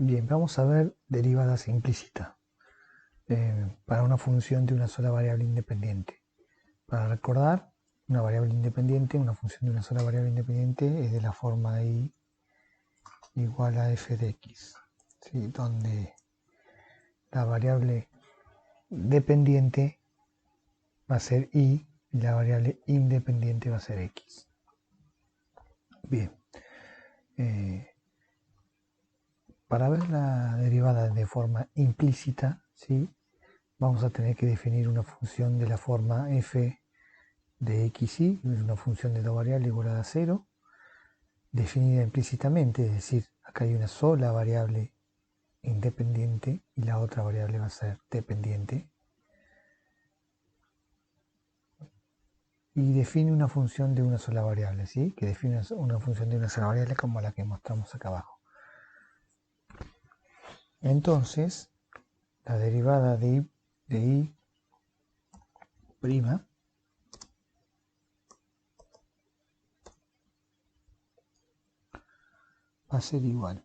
Bien, vamos a ver derivadas implícitas para una función de una sola variable independiente. Para recordar, una variable independiente, una función de una sola variable independiente es de la forma i igual a f de x, ¿sí? Donde la variable dependiente va a ser y la variable independiente va a ser x. Bien, para ver la derivada de forma implícita, ¿sí? Vamos a tener que definir una función de la forma f de xy, es una función de dos variables igual a 0, definida implícitamente, es decir, acá hay una sola variable independiente y la otra variable va a ser dependiente. Y define una función de una sola variable, ¿sí? Que define una función de una sola variable como la que mostramos acá abajo. Entonces, la derivada de i prima va a ser igual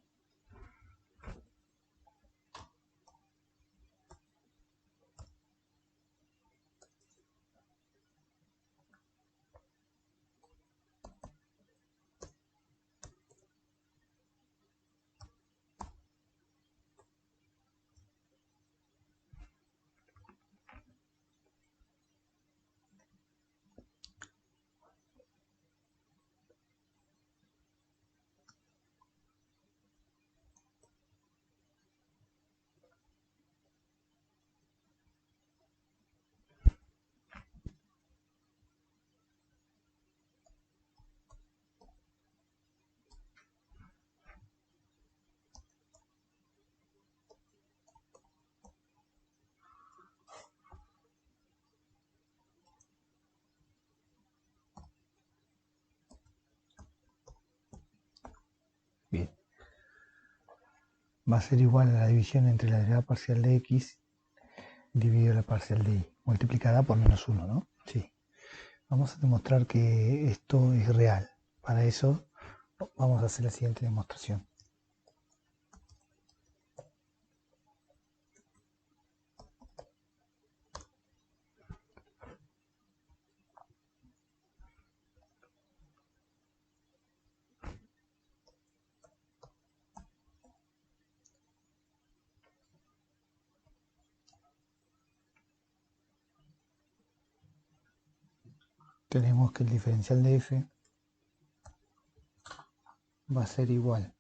bien. Va a ser igual a la división entre la derivada parcial de x dividido la parcial de y, multiplicada por menos 1, ¿no? Sí. Vamos a demostrar que esto es real. Para eso vamos a hacer la siguiente demostración. Tenemos que el diferencial de f va a ser igual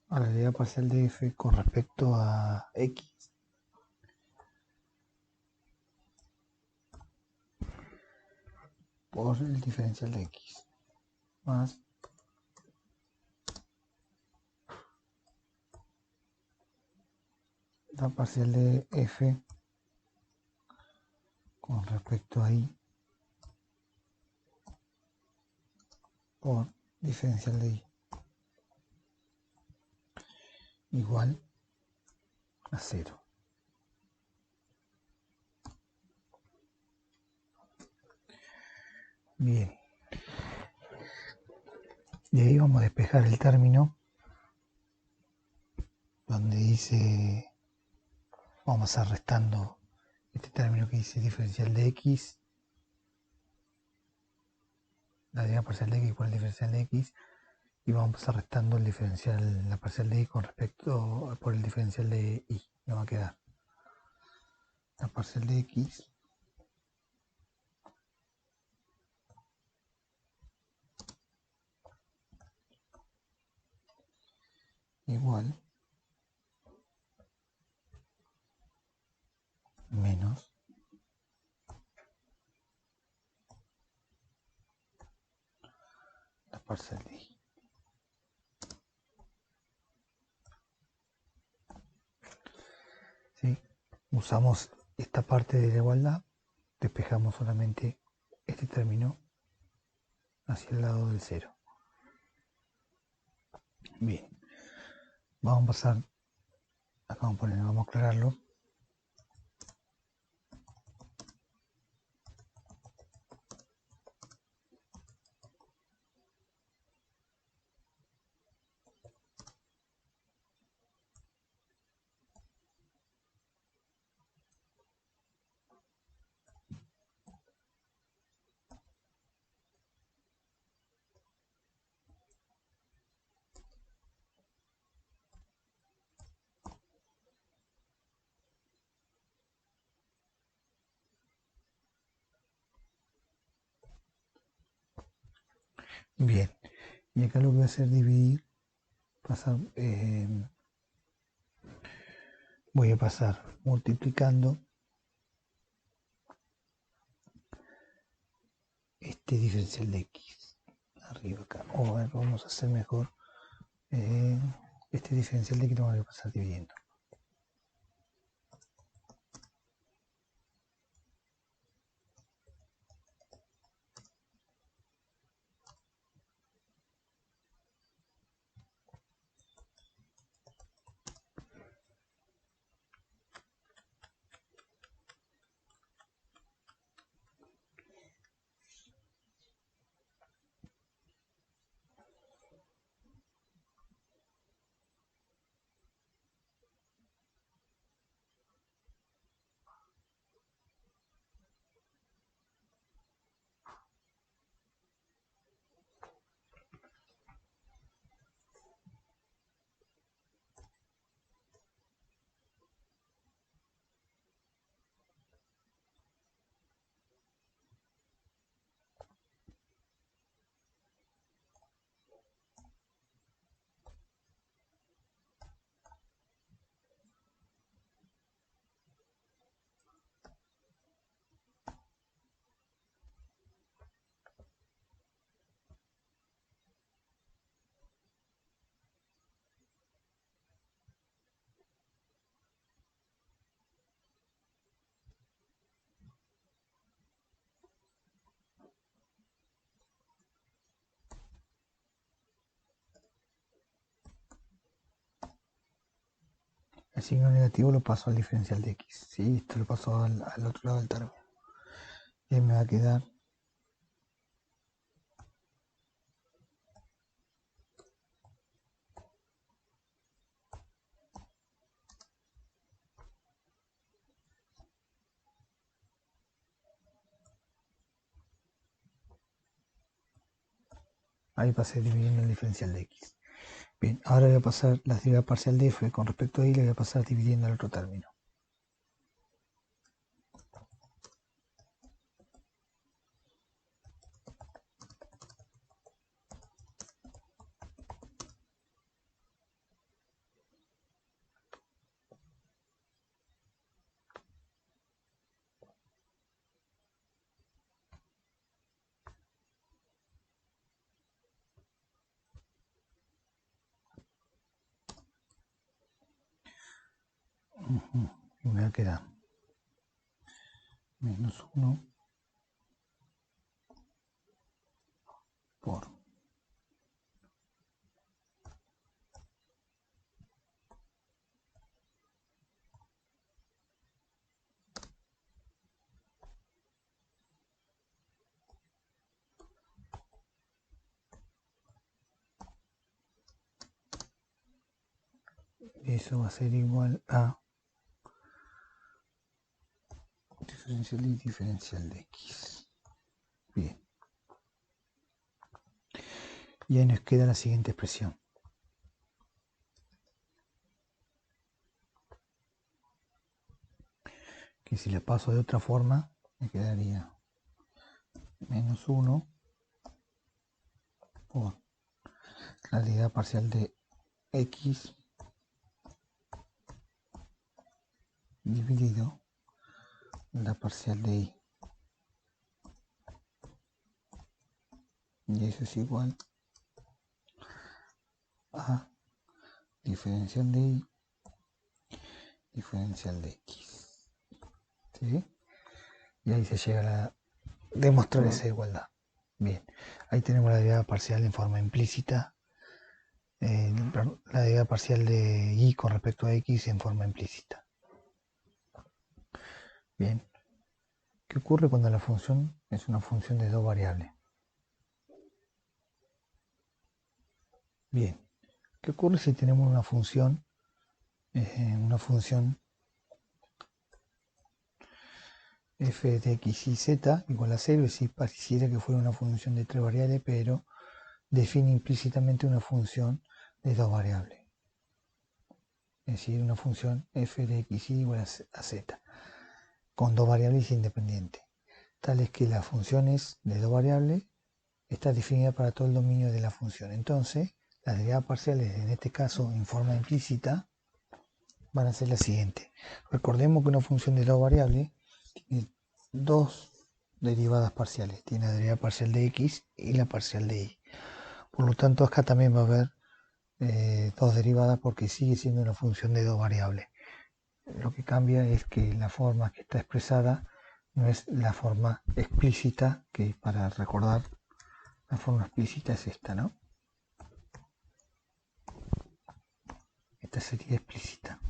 a la derivada parcial de f con respecto a x por el diferencial de x más la parcial de f con respecto a y por diferencial de y igual a 0. Bien. Y ahí vamos a despejar el término donde dice, vamos a restando este término que dice diferencial de x, la derivada parcial de x por el diferencial de x, y vamos a pasar restando el diferencial, la parcial de y con respecto por el diferencial de y. Nos va a quedar la parcial de x igual menos la parcial de y. ¿Sí? Usamos esta parte de la igualdad, despejamos solamente este término hacia el lado del 0. Bien, vamos a pasar, acá vamos a aclararlo. Bien, y acá lo que voy a hacer es dividir, pasar, voy a pasar multiplicando este diferencial de x arriba acá. O a ver, vamos a hacer mejor este diferencial de x lo voy a pasar dividiendo. El signo negativo lo paso al diferencial de x, ¿sí? Esto lo paso al otro lado del término. Y me va a quedar ahí pasé dividiendo el diferencial de x. Bien, ahora voy a pasar la derivada parcial de f con respecto a y, le voy a pasar dividiendo el otro término. Y me va a quedar menos 1 por eso va a ser igual a diferencial y diferencial de x. Bien. Y ahí nos queda la siguiente expresión. Que si la paso de otra forma, me quedaría menos 1 por la derivada parcial de x dividido la parcial de y. Y eso es igual a diferencial de y diferencial de x. ¿Sí? Y ahí se llega a demostrar esa igualdad. Bien, ahí tenemos la derivada parcial en forma implícita, la derivada parcial de y con respecto a x en forma implícita. Bien, ¿qué ocurre cuando la función es una función de dos variables? Bien, ¿qué ocurre si tenemos una función f de x y z igual a 0, y si pareciera que fuera una función de tres variables, pero define implícitamente una función de dos variables? Es decir, una función f de x y igual a z, con dos variables independientes, tales que la función es de dos variables está definida para todo el dominio de la función. Entonces, las derivadas parciales, en este caso en forma implícita, van a ser las siguientes. Recordemos que una función de dos variables tiene dos derivadas parciales. Tiene la derivada parcial de x y la parcial de y. Por lo tanto, acá también va a haber dos derivadas porque sigue siendo una función de dos variables. Lo que cambia es que la forma que está expresada no es la forma explícita, que para recordar, la forma explícita es esta, ¿no? Esta sería explícita.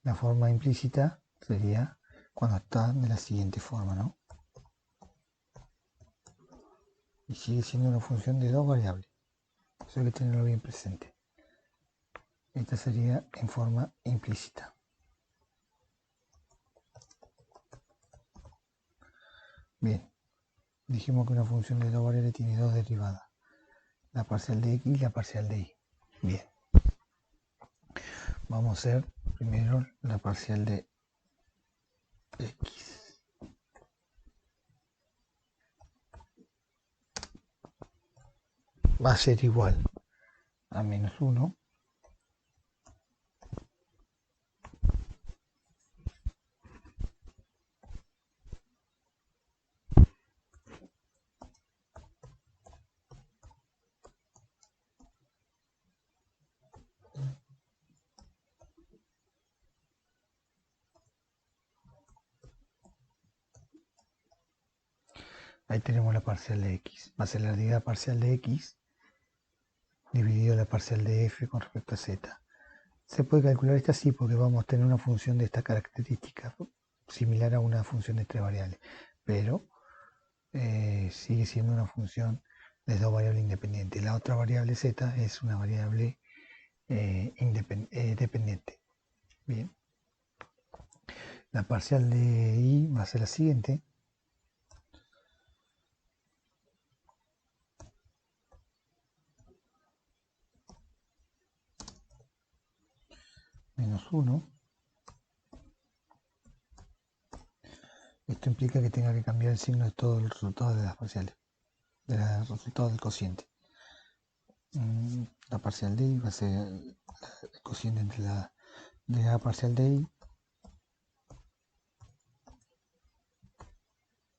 La forma implícita sería cuando está de la siguiente forma, ¿no? Y sigue siendo una función de dos variables. Eso hay que tenerlo bien presente. Esta sería en forma implícita. Bien, dijimos que una función de dos variables tiene dos derivadas. La parcial de x y la parcial de y. Bien. Vamos a hacer primero la parcial de x. Va a ser igual a menos 1 Ahí tenemos la parcial de x. Va a ser la derivada parcial de x dividido la parcial de f con respecto a z. Se puede calcular esta así porque vamos a tener una función de esta característica similar a una función de tres variables, pero sigue siendo una función de dos variables independientes. La otra variable z es una variable dependiente. Bien. La parcial de y va a ser la siguiente. Menos 1. Esto implica que tenga que cambiar el signo de todo el resultado de las parciales, del resultado del cociente. La parcial de y va a ser el cociente entre la parcial de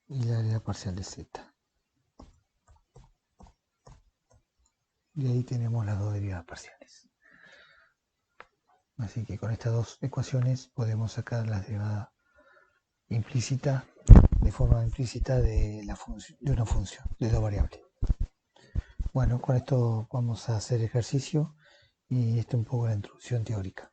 y la área parcial de z. Y ahí tenemos las dos derivadas parciales. Así que con estas dos ecuaciones podemos sacar la derivada implícita, de forma implícita, de una función de dos variables. Bueno, con esto vamos a hacer ejercicio y esto es un poco la introducción teórica.